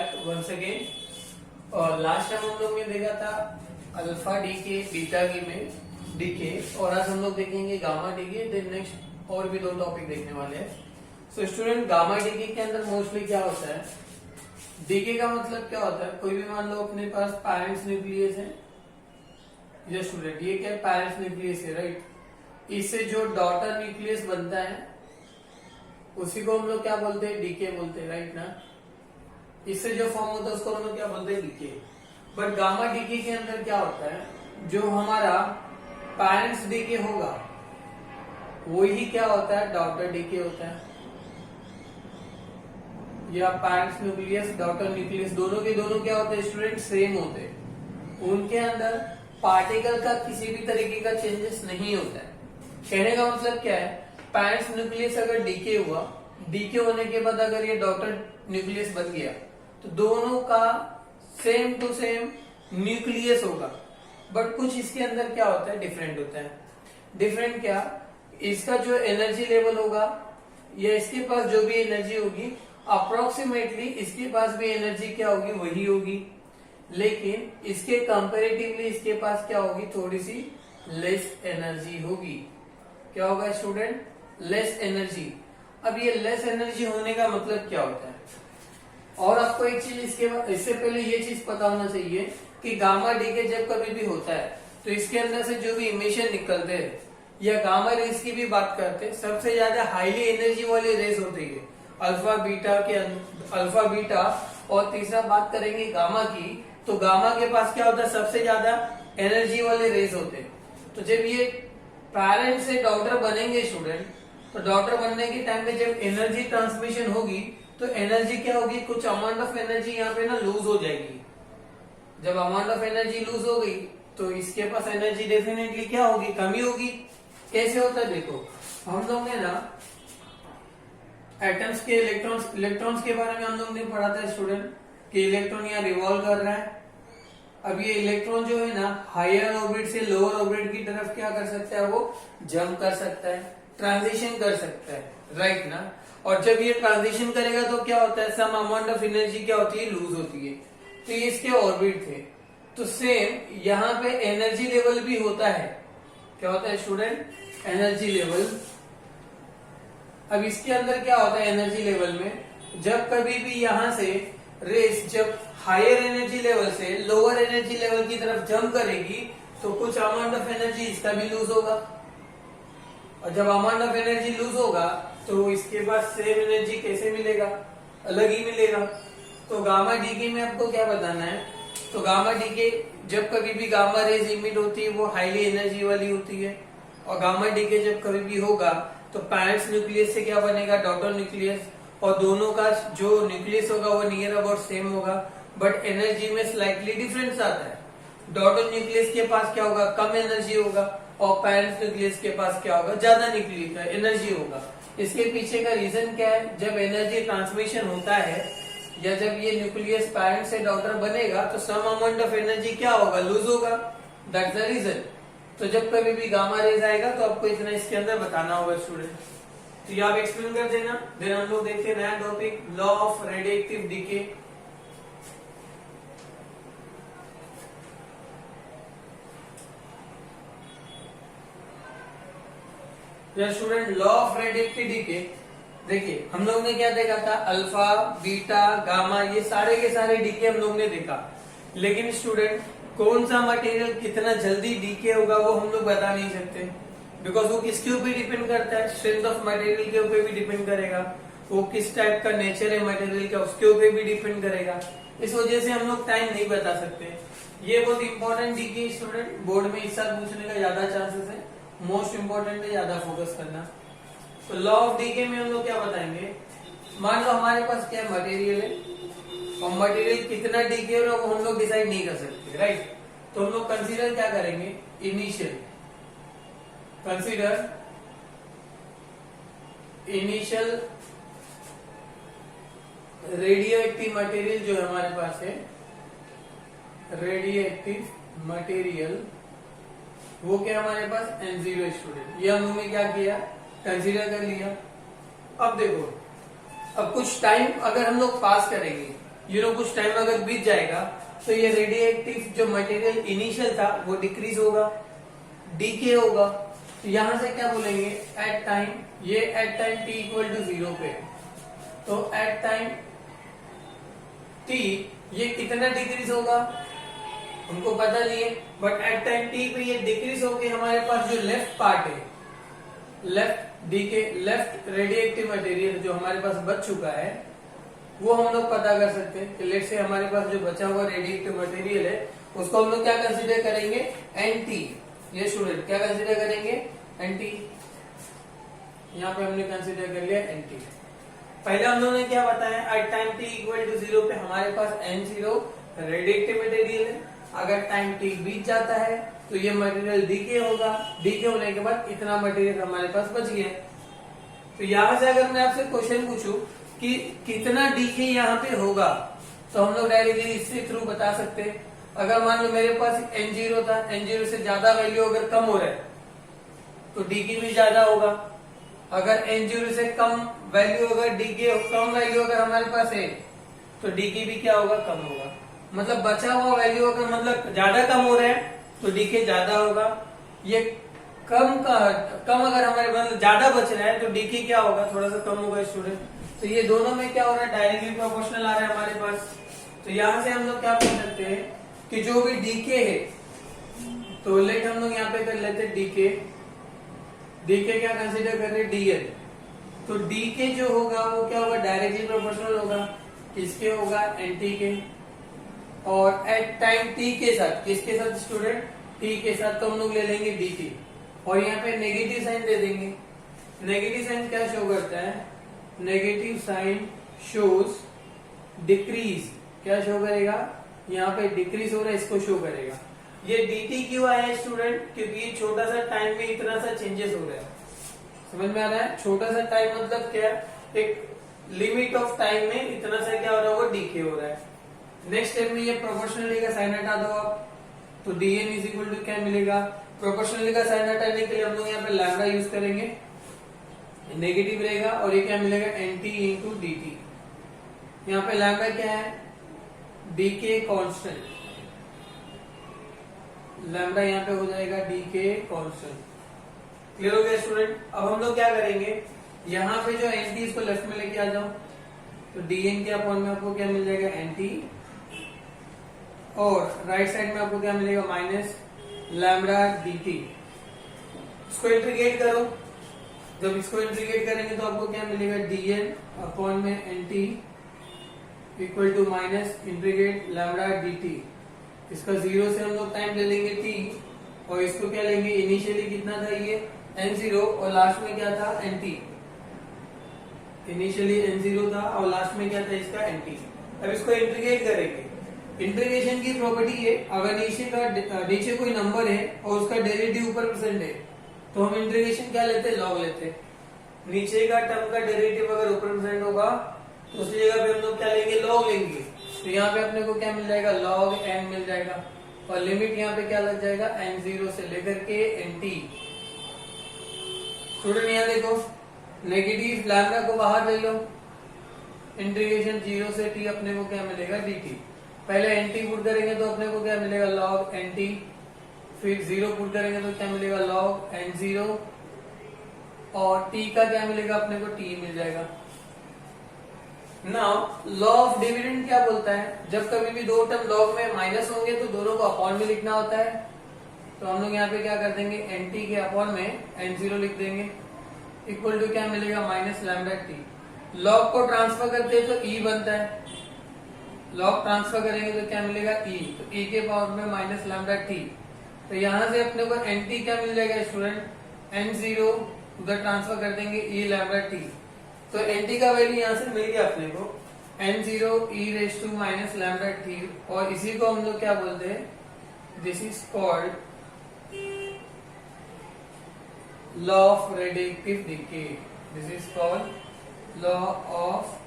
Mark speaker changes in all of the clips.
Speaker 1: Back once again. और last time हम लोग ने देखा था अल्फा डीके बीटा में डीके, और आज हम लोग देखेंगे गामा डीके। देन नेक्स्ट और भी 2 टॉपिक देखने वाले हैं। सो स्टूडेंट, गामा डीके के अंदर मोस्टली क्या होता है? डीके का मतलब क्या होता है? कोई भी मान लो अपने पास पेरेंट्स न्यूक्लियस है, ये स्टूडेंट ये क्या है? पेरेंट्स न्यूक्लियस है, राइट। इससे जो डॉटर न्यूक्लियस बनता है उसी को हम लोग क्या बोलते हैं? डीके बोलते हैं, राइट ना। इससे जो फॉर्म होता है उसको हम लोग क्या बोलते हैं? डीके। बट गामा डीके के अंदर क्या होता है? जो हमारा पेरेंट्स डीके होगा वही क्या होता है? डॉटर डीके होता है। या पेरेंट्स न्यूक्लियस डॉटर न्यूक्लियस दोनों के दोनों क्या होते हैं स्टूडेंट? सेम होते हैं। उनके अंदर पार्टिकल का किसी भी तरीके का चेंजेस नहीं होता है। कहने का मतलब क्या है? पेरेंट्स न्यूक्लियस अगर डीके हुआ, डीके होने के बाद अगर ये डॉटर न्यूक्लियस बन गया तो दोनों का सेम टू सेम न्यूक्लियस होगा। बट कुछ इसके अंदर क्या होता है? डिफरेंट होता है। डिफरेंट क्या? इसका जो एनर्जी लेवल होगा या इसके पास जो भी एनर्जी होगी अप्रोक्सीमेटली इसके पास भी एनर्जी क्या होगी? वही होगी। लेकिन इसके कंपेरेटिवली इसके पास क्या होगी? थोड़ी सी लेस एनर्जी होगी। क्या होगा स्टूडेंट? Less energy. अब ये लेस एनर्जी होने का मतलब क्या होता है? और आपको एक चीज इससे पहले ये चीज पता होना चाहिए कि गामा डीके जब कभी भी होता है तो इसके अंदर से जो भी इमिशन निकलते हैं या गामा रेस की भी बात करते हैं, सबसे ज्यादा हाईली एनर्जी वाली रेस होती है अल्फा बीटा। और तीसरा बात करेंगे गामा की, तो गामा के पास क्या होता है? सबसे ज्यादा एनर्जी वाले रेस होते हैं। तो जब ये पेरेंट से डॉटर बनेंगे स्टूडेंट, तो डॉटर बनने के टाइम पे जब एनर्जी ट्रांसमिशन होगी तो एनर्जी क्या होगी? कुछ अमाउंट ऑफ एनर्जी यहाँ पे ना लूज हो जाएगी। जब अमाउंट ऑफ एनर्जी लूज हो गई तो इसके पास एनर्जी डेफिनेटली क्या होगी? कमी होगी। कैसे होता है? देखो, हम लोग ने ना एटम्स के इलेक्ट्रॉन्स के बारे में हम लोग ने पढ़ा था स्टूडेंट कि इलेक्ट्रॉन यहाँ रिवॉल्व कर रहा है। अब ये इलेक्ट्रॉन जो है ना हायर ऑर्बिट से लोअर ऑर्बिट की तरफ क्या कर सकता है? वो जंप कर सकता है, ट्रांजिशन कर सकता है, राइट ना। और जब ये ट्रांजिशन करेगा तो क्या होता है? सम अमाउंट ऑफ एनर्जी क्या होती है? लूज होती है। तो ये इसके ऑर्बिट थे। तो सेम यहाँ पे एनर्जी लेवल भी होता है। क्या होता है स्टूडेंट? Energy level. अब इसके अंदर क्या होता है? एनर्जी लेवल में जब कभी भी यहां से रेस जब हायर एनर्जी लेवल से लोअर एनर्जी लेवल की तरफ जंप करेगी तो कुछ अमाउंट ऑफ एनर्जी इसका भी लूज होगा। और जब अमाउंट ऑफ एनर्जी लूज होगा तो इसके पास सेम एनर्जी कैसे मिलेगा? अलग ही मिलेगा। तो गामा डीके में आपको क्या बताना है? तो गामा डीके जब कभी भी गामा रेज इमिट होती है वो हाईली एनर्जी वाली होती है। और गामा डीके जब कभी भी होगा तो पेरेंट्स न्यूक्लियस से क्या बनेगा? Daughter nucleus. और दोनों का जो न्यूक्लियस होगा वो नियर अबाउट सेम होगा, बट एनर्जी में स्लाइटली डिफरेंस आता है। डॉटर न्यूक्लियस के पास क्या होगा? कम एनर्जी होगा। और पेरेंट्स न्यूक्लियस के पास क्या होगा? ज्यादा एनर्जी होगा। इसके पीछे का रीजन क्या है? जब एनर्जी ट्रांसमिशन होता है या जब ये न्यूक्लियस पेरेंट से डॉटर बनेगा तो सम अमाउंट ऑफ एनर्जी क्या होगा? लूज होगा। That's the reason. तो जब कभी भी गामा रेज आएगा तो आपको इतना इसके अंदर बताना होगा स्टूडेंट। तो ये आप एक्सप्लेन कर देना। देन हम लोग देखते हैं नया topic, law of radiative decay. Student, law of radiative decay, देखिए हम लोग ने क्या देखा था? अल्फा बीटा गामा, ये सारे के सारे डीके हम लोग ने देखा। लेकिन स्टूडेंट, कौन सा मटेरियल कितना जल्दी डीके होगा वो हम लोग बता नहीं सकते, बिकॉज वो किसके ऊपर डिपेंड करता है? स्ट्रेंथ ऑफ मटेरियल के ऊपर भी डिपेंड करेगा, वो किस टाइप का नेचर है मटेरियल का उसके ऊपर भी डिपेंड करेगा। इस वजह से हम लोग टाइम नहीं बता सकते। ये बहुत इंपॉर्टेंट डीके स्टूडेंट, बोर्ड में इस साल पूछने का ज्यादा चांसेस है। मोस्ट इंपॉर्टेंट है, ज्यादा फोकस करना। तो लॉ ऑफ डीके में हम लोग क्या बताएंगे? मान लो हमारे पास क्या मटेरियल है और मटेरियल कितना डीके हो रहा है वो हम लोग डिसाइड नहीं कर सकते, राइट। तो हम लोग कंसीडर क्या करेंगे? इनिशियल रेडियो एक्टिव मटेरियल जो हमारे पास है, रेडियो एक्टिव मटेरियल वो क्या हमारे पास? N0 student. ये हम लोगों ने क्या किया? कंसीडर कर लिया। अब देखो, अब कुछ टाइम अगर हम लोग पास करेंगे कुछ टाइम अगर बीत जाएगा तो ये रेडिएटिव जो मटेरियल इनिशियल था वो डिक्रीज होगा, डीके होगा। तो यहां से क्या बोलेंगे, एट टाइम, ये at time t equal to 0 पे, तो एट टाइम t ये कितना डिक्रीज होगा हमको पता नहीं है, बट एट टाइम t पे ये डिक्रीज होके हमारे पास जो लेफ्ट पार्ट है, left decay, left radiative material जो हमारे पास बच चुका है वो हम लोग पता कर सकते हैं कि लेट से हमारे पास जो बचा हुआ रेडिएटिव मटेरियल है उसको हम लोग क्या कंसीडर करेंगे, एनटी। ये स्टूडेंट क्या कंसीडर करेंगे, एनटी। यहाँ पे हमने कंसीडर कर लिया एनटी। पहले हम लोगों ने क्या बताया, at time t equal to 0 पे हमारे पास N0 रेडिएटिव मटेरियल है। अगर टाइम टी बीत जाता है तो ये मटेरियल डीके होगा, डीके होने के बाद इतना मटेरियल हमारे पास बच गया। तो यहाँ से अगर मैं आपसे क्वेश्चन पूछूं कि कितना डीके यहाँ पे होगा, तो हम लोग डायरेक्टली इससे थ्रू बता सकते हैं। अगर मान लो मेरे पास N0 था, N0 से ज्यादा वैल्यू अगर कम हो रहा है तो डीके भी ज्यादा होगा। अगर N0 से कम वैल्यू, अगर डीके कम वैल्यू अगर हमारे पास है तो डीके भी क्या होगा, कम होगा। मतलब बचा हुआ वैल्यू अगर मतलब ज्यादा कम हो रहा है तो डीके ज्यादा होगा। ये कम अगर हमारे मतलब ज्यादा बच रहा है तो डीके क्या होगा, थोड़ा सा कम होगा स्टूडेंट। तो ये दोनों में क्या हो रहा है, डायरेक्टली प्रोपोर्शनल आ रहा है हमारे पास। तो यहां से हम लोग क्या बोल सकते हैं कि जो भी डीके है, तो लेट हम लोग यहाँ पे कर लेते डीके, डीके क्या कंसीडर कर रहे हैं, डीएल। तो डीके जो होगा वो क्या होगा, डायरेक्टली प्रोपोर्शनल होगा, किसके होगा, एनटी के। और एट टाइम टी के साथ, किसके साथ स्टूडेंट, टी के साथ, तो हम लोग ले लेंगे डीटी और यहाँ पे नेगेटिव साइन दे देंगे। नेगेटिव साइन क्या शो करता है, नेगेटिव साइन शोज डिक्रीज, क्या शो करेगा, यहाँ पे डिक्रीज हो रहा है इसको शो करेगा। ये dt क्यों आया है स्टूडेंट, क्योंकि ये छोटा सा टाइम में इतना सा चेंजेस हो रहा है। समझ में आ रहा है, छोटा सा टाइम मतलब क्या, एक लिमिट ऑफ टाइम में इतना सा क्या हो रहा है, वो डीके हो रहा है। नेक्स्ट स्टेप में ये प्रोपोर्शनली का साइन हटा दो आप, तो dn इज इक्वल टू क्या मिलेगा, प्रोपोर्शनली का साइन हटाने के लिए हम लोग यहाँ पे लैम्डा यूज करेंगे, नेगेटिव रहेगा, और ये क्या मिलेगा, nt इंटू डी टी। यहाँ पे लैम्डा क्या है, डीके कांस्टेंट, लैम्डा यहाँ पे हो जाएगा डीके कांस्टेंट। क्लियर हो गया स्टूडेंट। अब हम लोग क्या करेंगे, यहाँ पे जो nt इसको लेफ्ट में लेके आ जाओ, तो dn के अपॉन में आपको क्या मिल जाएगा, nt, और राइट साइड में आपको क्या मिलेगा, माइनस लैम्डा dt। इसको इंटीग्रेट करो, जब इसको इंटीग्रेट करेंगे तो आपको क्या मिलेगा, dn अपॉन में nt equal to minus integrate lambda dt। इसका 0 से हम लोग टाइम ले लेंगे t, और इसको क्या लेंगे, इनिशियली कितना था ये n0, और लास्ट में क्या था, nt। इनिशियली n0 था और लास्ट में क्या था इसका, nt। अब इसको इंटीग्रेट करेंगे। इंटीग्रेशन की प्रॉपर्टी है, अगर नीचे कोई नंबर है और उसका डेरिवेटिव ऊपर परसेंट है तो हम इंटीग्रेशन क्या लेते हैं, लॉग लेते हैं। नीचे का टर्म का डेरिवेटिव अगर ऊपर परसेंट होगा तो उस जगह पे हम लोग क्या लेंगे, लॉग लेंगे। तो यहाँ पे अपने को क्या मिल जाएगा, लॉग n मिल जाएगा, और लिमिट यहाँ पे क्या लग जाएगा, n0 से लेकर के nt। स्टूडेंट यहाँ देखो, नेगेटिव लैम्डा को बाहर ले लो, इंटीग्रेशन 0 से t अपने को क्या मिलेगा, dt। पहले nt पुट करेंगे तो अपने को क्या मिलेगा, log nt, फिर 0 पुट करेंगे तो क्या मिलेगा, log n0, और t का क्या मिलेगा अपने को, t मिल जाएगा। नाउ लॉ ऑफ डिविडेंड क्या बोलता है, जब कभी भी दो टर्म लॉग में माइनस होंगे तो दोनों को अपॉन में लिखना होता है। तो हम लोग यहाँ पे क्या कर देंगे, nt के अपॉन में n0 लिख देंगे, इक्वल टू क्या मिलेगा, माइनस लैम्डा टी। लॉग को ट्रांसफर करते हैं तो e बनता है, लॉग ट्रांसफर करेंगे तो क्या मिलेगा, e, तो e के पावर में माइनस लैम्डा टी। तो यहाँ से अपने को nt क्या मिल जाएगा स्टूडेंट, n0 उधर ट्रांसफर कर देंगे e लैम्डा टी। तो nt का वैल्यू यहाँ से मिल गया अपने को, n0 e raise to minus lambda t, और इसी को हम लोग क्या बोलते हैं, this is called law of radiative decay. This is called law of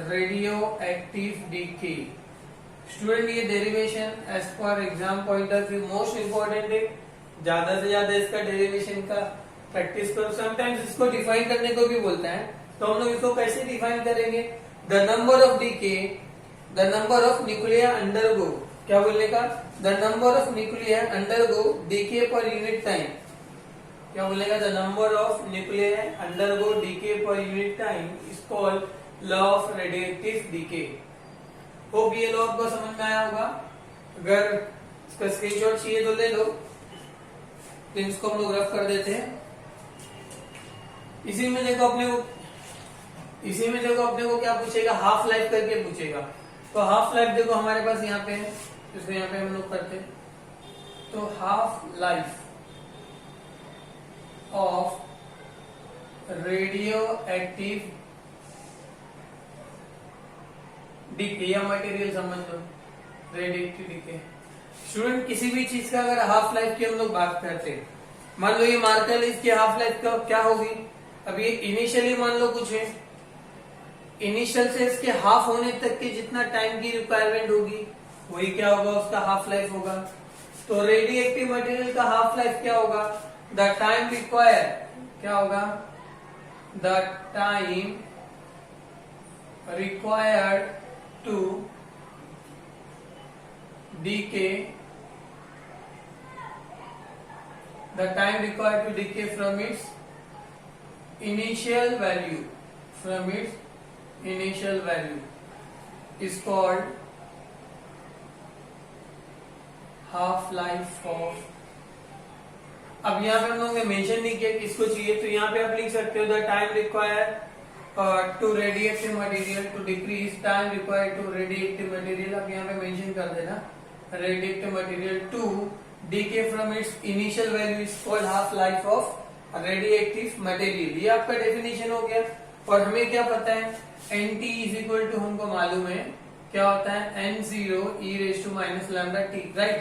Speaker 1: radioactive decay. Student ये derivation as per exam point of view most important है, ज्यादा से ज्यादा इसका डेरिवेशन का प्रैक्टिस करो। समटाइम्स इसको डिफाइन करने को भी बोलता है, तो हम लोग इसको कैसे डिफाइन करेंगे, the number of decay the number of nuclei undergo, क्या बोलने का, the number of nuclei undergo decay per unit time, क्या बोलेगा, the number of nuclei undergo decay per unit time is called law of radiative decay. Hope ये law आपको समझ में आया होगा। अगर इसका स्क्रीनशॉट चाहिए तो ले लो, तो इसको हम लोग रफ कर देते हैं। इसी में देखो अपने को क्या पूछेगा, हाफ लाइफ करके पूछेगा। तो हाफ लाइफ देखो हमारे पास यहाँ पे है, इसको यहाँ पे हम लोग करते हैं। तो half life of radioactive decay या मटेरियल समझ लो, रेडियो एक्टिव डीके। स्टूडेंट किसी भी चीज का अगर हाफ लाइफ की हम लोग बात करते हैं, मान लो ये मार्कर, इसकी हाफ लाइफ क्या होगी, अब ये इनिशियली मान लो कुछ है, इनिशियल से इसके हाफ होने तक के जितना टाइम की रिक्वायरमेंट होगी वही क्या होगा, उसका हाफ लाइफ होगा। तो रेडियो एक्टिव मटेरियल का हाफ लाइफ क्या होगा, द टाइम रिक्वायर, क्या होगा, the time required to decay, the time required to decay from its initial value, is called half life of। अब यहाँ पे हम लोगों ने मेंशन नहीं किया किसको चाहिए, तो यहाँ पे आप लिख सकते हो the time require to radiative material to decrease, time required to radiative material, अब यहाँ पे मेंशन कर देना, radiative material to decay from its initial value is called half life of radioactive material। ये आपका डेफिनेशन हो गया। और हमें क्या पता है, NT इज इक्वल टू हमको मालूम है क्या होता है, N0 e raised to minus lambda t, right.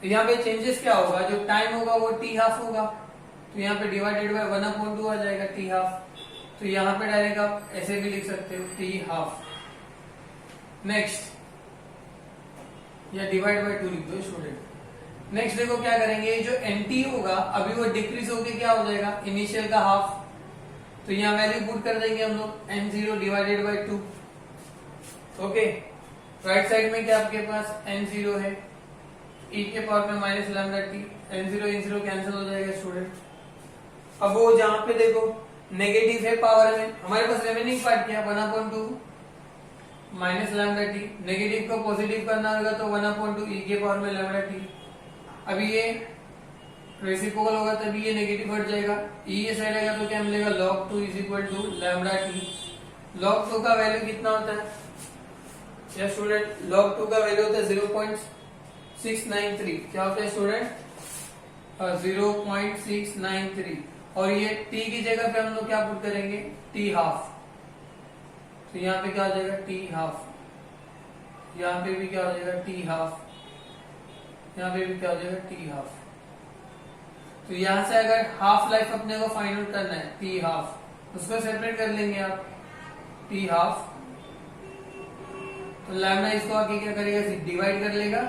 Speaker 1: तो यहाँ पे चेंजेस क्या होगा, जो टाइम होगा वो t हाफ होगा, तो यहाँ पे डिवाइडेड बाय 1/2 आ जाएगा t हाफ। तो यहाँ पे डायरेक्ट आप ऐसे भी लिख सकते हो t हाफ। नेक्स्ट, या डिवाइड बाय 2 लिख दो स्टूडेंट। नेक्स्ट देखो क्या करेंगे, जो NT होगा अभी वो डिक्रीज होके क्या हो जाएगा, इनिशियल का हाफ। तो यहाँ वैल्यू पुट कर देंगे हम लोग, N0 divided by 2। Okay, right side में क्या आपके पास N0 है, e के पावर में minus lambda T, N0 cancel हो जाएगा स्टूडेंट। अब वो जहां पे देखो नेगेटिव है पावर में, हमारे पास रिमेनिंग पार्ट क्या, 1/2 माइनस लैम्डा टी, नेगेटिव को पॉजिटिव करना होगा तो 1/2 e के पावर में लैम्डा टी। अभी ये रेसिप्रोकल होगा तभी ये नेगेटिव हट जाएगा, e ये साइड आएगा तो क्या मिलेगा, log 2 is equal to lambda t. log 2 का वैल्यू कितना होता है, या स्टूडेंट log 2 का वैल्यू होता है 0.693, क्या होता है स्टूडेंट, 0.693। और ये t की जगह पे हम लोग क्या पुट करेंगे, t हाफ। तो यहाँ पे क्या हो जाएगा, t हाफ, यहाँ पे भी क्या हो जाएगा, t हाफ, यहाँ पे भी क्या हो जाएगा, t हाफ। तो यहां से अगर हाफ लाइफ अपने को फाइंड आउट करना है, t हाफ, उसको सेपरेट कर लेंगे आप, t हाफ। तो लैम्डा इसको आगे क्या करेगा, डिवाइड कर लेगा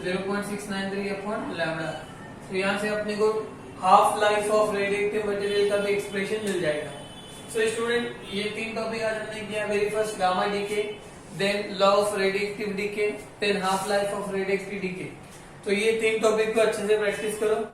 Speaker 1: 0.693 अपॉन लैम्डा। तो यहाँ से अपने को half life of radiative material का भी एक्सप्रेशन मिल जाएगा। सो स्टूडेंट, ये 3 टॉपिक आज हमने किया। Very first gamma decay, then law of radiative decay, then half life of radiative decay. तो ये 3 टॉपिक को अच्छे से प्रैक्टिस करो।